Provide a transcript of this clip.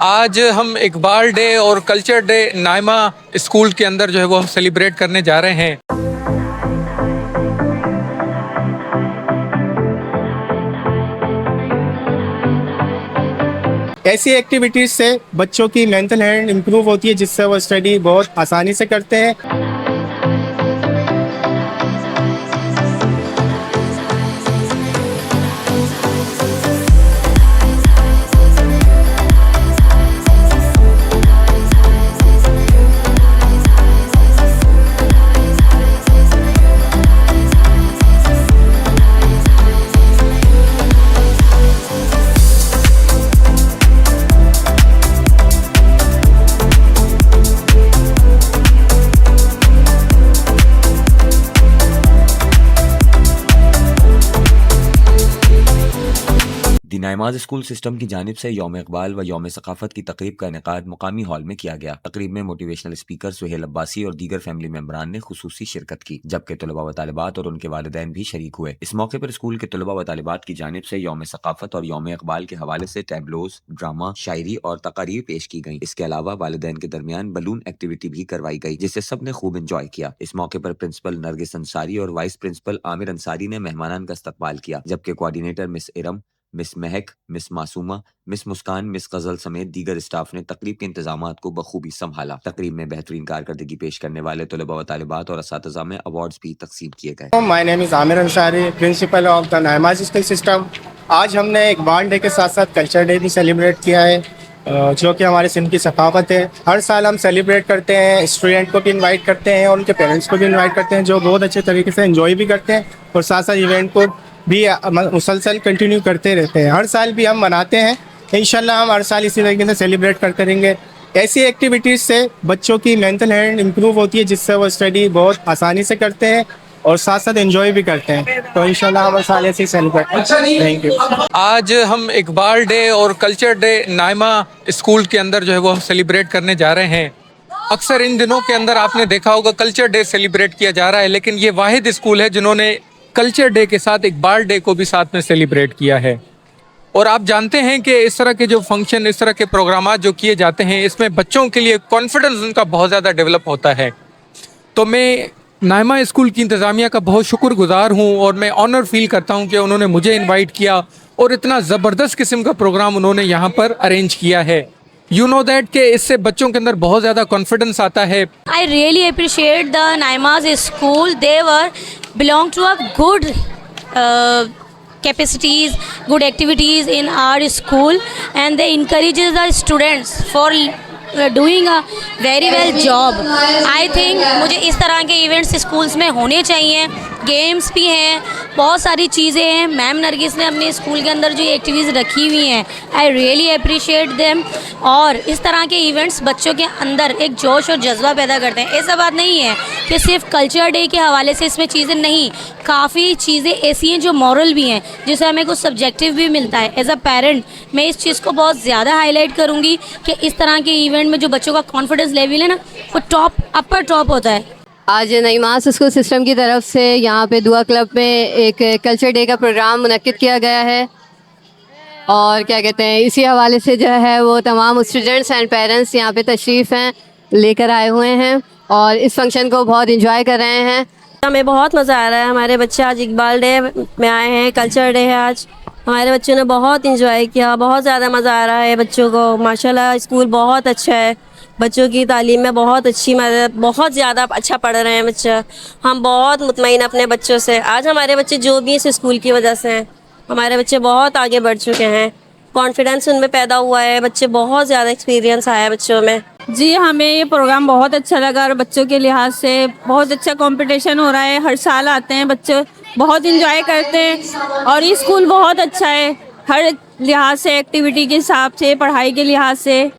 आज हम इकबाल डे और कल्चर डे नाइमा स्कूल के अंदर जो है वो हम सेलिब्रेट करने जा रहे हैं। ऐसी एक्टिविटीज़ से बच्चों की मेंटल हेल्थ इम्प्रूव होती है, जिससे वो स्टडी बहुत आसानी से करते हैं। दी नाइमाज स्कूल सिस्टम की जानिब से यौम इकबाल व यौम सकाफत की तकरीब का इनेकाद मुकामी हॉल में किया गया। तकरीब में मोटिवेशनल स्पीकर सुहेल अब्बासी और दीगर फैमिली मेंबरान ने खुसूसी शिरकत की, जबकि तलबा व तालिबात और उनके वालिदैन भी शरीक हुए। इस मौके पर स्कूल के तलबा व तालिबात की जानिब से यौम सकाफत और यौम इकबाल के हवाले से टैबलोज, ड्रामा, शायरी और तकारीर पेश की गई। इसके अलावा वालिदैन के दरमियान बलून एक्टिविटी भी करवाई गई, जिसे सब ने खूब इंजॉय किया। इस मौके पर प्रिंसिपल नरगिस अंसारी और वाइस प्रिंसिपल आमिर अंसारी ने मेहमानान का इस्तकबाल किया, जबकि कोऑर्डिनेटर मिस इरम, मिस महक, मिस मासूमा, मिस मुस्कान, मिस गजल समेत दीगर स्टाफ ने तकरीब के इंतजामात को बखूबी संभाला। तकरीब में बेहतरीन कारकर्दगी पेश करने वाले तलबा व तालिबात और असातिज़ा में अवार्ड्स भी तकसीम किए गए। My name is Aamir Ansari, principal of the Naimaz school system. आज हमने इकबाल डे के साथ साथ कल्चर डे भी सेलिब्रेट किया है, जो कि हमारे सिंध की सकाफत है। हर साल हम सेलिब्रेट करते हैं, स्टूडेंट को भी इनवाइट करते हैं और उनके पेरेंट्स को भी इनवाइट करते हैं, जो बहुत अच्छे तरीके से एंजॉय भी करते हैं और साथ साथ इवेंट को भी मुसलसल कंटिन्यू करते रहते हैं। हर साल भी हम मनाते हैं, इंशाल्लाह हम हर साल इसी तरीके से सेलिब्रेट करते रहेंगे। ऐसी एक्टिविटीज़ से बच्चों की मेंटल हेल्थ इम्प्रूव होती है, जिससे वो स्टडी बहुत आसानी से करते हैं और साथ साथ एंजॉय भी करते हैं। तो इंशाल्लाह हम हर साल ऐसे ही सेलिब्रेट करते हैं। Thank you. आज हम इकबाल डे और कल्चर डे नाइमा स्कूल के अंदर जो है वो हम सेलिब्रेट करने जा रहे हैं। अक्सर इन दिनों के अंदर आपने देखा होगा कल्चर डे सेलिब्रेट किया जा रहा है, लेकिन ये वाहिद स्कूल है जिन्होंने कल्चर डे के साथ इकबाल डे को भी साथ में सेलिब्रेट किया है। और आप जानते हैं कि इस तरह के जो फंक्शन, इस तरह के प्रोग्राम जो किए जाते हैं, इसमें बच्चों के लिए कॉन्फिडेंस उनका बहुत ज़्यादा डेवलप होता है। तो मैं नाइमा स्कूल की इंतज़ामिया का बहुत शुक्रगुजार हूँ और मैं ऑनर फील करता हूँ कि उन्होंने मुझे इनवाइट किया और इतना ज़बरदस्त किस्म का प्रोग्राम उन्होंने यहाँ पर अरेंज किया है। यू नो दैट कि इससे बच्चों के अंदर बहुत ज़्यादा कॉन्फिडेंस आता है। I really appreciate the Naimaz school. They were belong to a good capacities, good activities in our school, and they encourages the students for doing a very well job. I think मुझे इस तरह के events schools में होने चाहिए। Games भी हैं, बहुत सारी चीज़ें हैं। मैम नरगिस ने अपने स्कूल के अंदर जो एक्टिविटीज़ रखी हुई हैं, आई रियली अप्रिशिएट देम। और इस तरह के इवेंट्स बच्चों के अंदर एक जोश और जज्बा पैदा करते हैं। ऐसा बात नहीं है कि सिर्फ कल्चर डे के हवाले से इसमें चीज़ें नहीं, काफ़ी चीज़ें ऐसी हैं जो मॉरल भी हैं, जिससे हमें कुछ सब्जेक्टिव भी मिलता है। एज अ पेरेंट मैं इस चीज़ को बहुत ज़्यादा हाईलाइट करूँगी कि इस तरह के इवेंट में जो बच्चों का कॉन्फिडेंस लेवल है ना, वो अपर टॉप होता है। आज नाइमाज स्कूल सिस्टम की तरफ से यहाँ पे दुआ क्लब में एक कल्चर डे का प्रोग्राम मुनक्किद किया गया है और क्या कहते हैं, इसी हवाले से जो है वो तमाम स्टूडेंट्स एंड पेरेंट्स यहाँ पे तशरीफ़ हैं लेकर आए हुए हैं और इस फंक्शन को बहुत इंजॉय कर रहे हैं। हमें बहुत मज़ा आ रहा है। हमारे बच्चे आज इकबाल डे में आए हैं, कल्चर डे है आज। हमारे बच्चों ने बहुत इंजॉय किया, बहुत ज़्यादा मज़ा आ रहा है बच्चों को। माशाल्लाह स्कूल बहुत अच्छा है, बच्चों की तालीम में बहुत अच्छी मदद, बहुत ज़्यादा अच्छा पढ़ रहे हैं बच्चा। हम बहुत मुतमईन अपने बच्चों से। आज हमारे बच्चे जो भी इस स्कूल की वजह से हैं, हमारे बच्चे बहुत आगे बढ़ चुके हैं, कॉन्फिडेंस उनमें पैदा हुआ है, बच्चे बहुत ज़्यादा एक्सपीरियंस आया है बच्चों में। जी, हमें ये प्रोग्राम बहुत अच्छा लगा और बच्चों के लिहाज से बहुत अच्छा कंपटीशन हो रहा है। हर साल आते हैं बच्चे, बहुत इंजॉय करते हैं और ये स्कूल बहुत अच्छा है हर लिहाज से, एक्टिविटी के हिसाब से, पढ़ाई के लिहाज से।